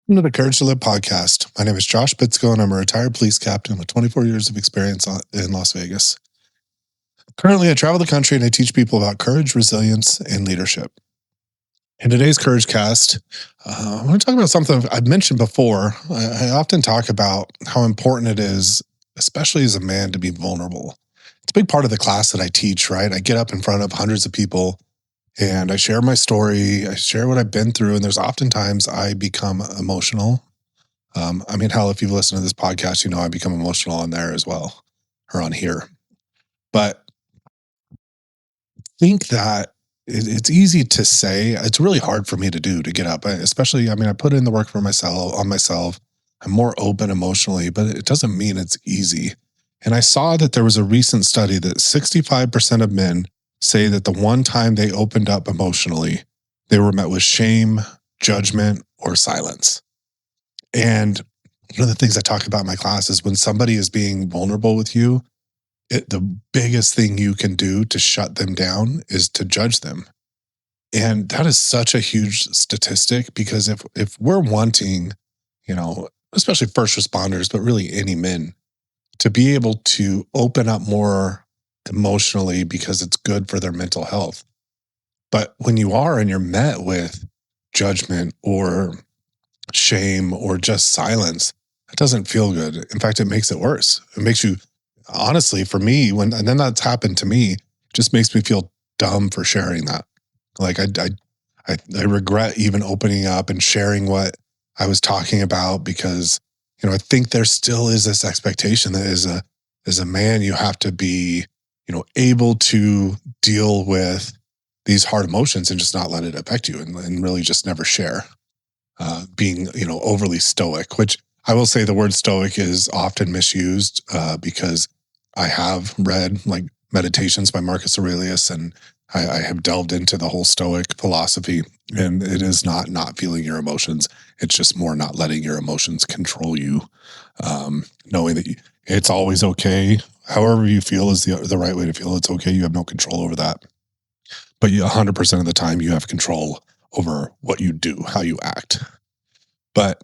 Welcome to the Courage to Live podcast. My name is Josh Bitsko, and I'm a retired police captain with 24 years of experience in Las Vegas. Currently, I travel the country and I teach people about courage, resilience, and leadership. In today's Courage Cast, I want to talk about something I've mentioned before. I often talk about how important it is, especially as a man, to be vulnerable. It's a big part of the class that I teach, right? I get up in front of hundreds of people and I share my story. I share what I've been through. And there's oftentimes I become emotional. Hell, if you've listened to this podcast, you know I become emotional on there as well, or on here. But think that it's easy to say. It's really hard for me to do, to get up. Especially, I put in the work for myself, on myself. I'm more open emotionally, but it doesn't mean it's easy. And I saw that there was a recent study that 65% of men say that the one time they opened up emotionally, they were met with shame, judgment, or silence. And one of the things I talk about in my class is when somebody is being vulnerable with you, the biggest thing you can do to shut them down is to judge them. And that is such a huge statistic, because if we're wanting, especially first responders, but really any men, to be able to open up more emotionally because it's good for their mental health. But when you are and you're met with judgment or shame or just silence, it doesn't feel good. In fact, it makes it worse. It makes you, honestly, for me, and then that's happened to me, just makes me feel dumb for sharing that. Like I regret even opening up and sharing what I was talking about, because I think there still is this expectation that as a man you have to be able to deal with these hard emotions and just not let it affect you, and really just never share. Being overly stoic, which I will say the word stoic is often misused, because I have read like Meditations by Marcus Aurelius, and I have delved into the whole Stoic philosophy, and it is not feeling your emotions. It's just more not letting your emotions control you, knowing that it's always okay. However you feel is the right way to feel. It's okay. You have no control over that. But 100% of the time you have control over what you do, how you act. But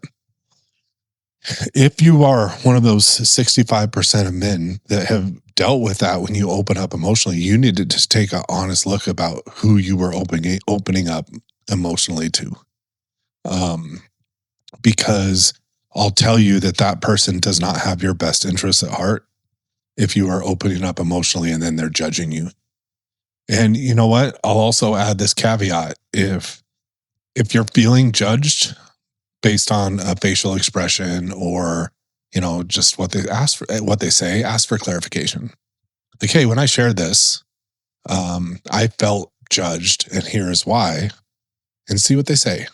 if you are one of those 65% of men that have dealt with that, when you open up emotionally, you need to just take an honest look about who you were opening up emotionally to. Because I'll tell you that person does not have your best interests at heart if you are opening up emotionally and then they're judging you. And you know what? I'll also add this caveat. If you're feeling judged based on a facial expression, or just what they say, ask for clarification. Like, hey, when I shared this, I felt judged, and here's why, and see what they say.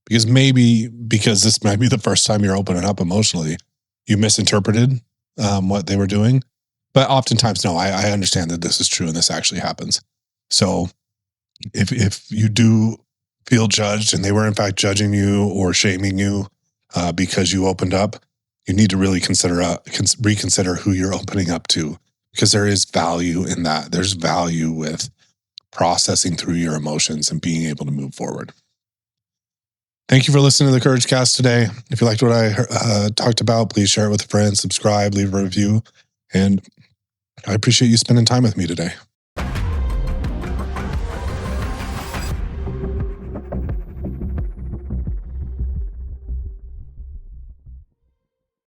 Because this might be the first time you're opening up emotionally, you misinterpreted what they were doing. But oftentimes, no, I understand that this is true and this actually happens. So if you do feel judged and they were in fact judging you or shaming you because you opened up, you need to really reconsider who you're opening up to, because there is value in that. There's value with processing through your emotions and being able to move forward. Thank you for listening to the Courage Cast today. If you liked what I talked about, please share it with a friend, subscribe, leave a review, and I appreciate you spending time with me today.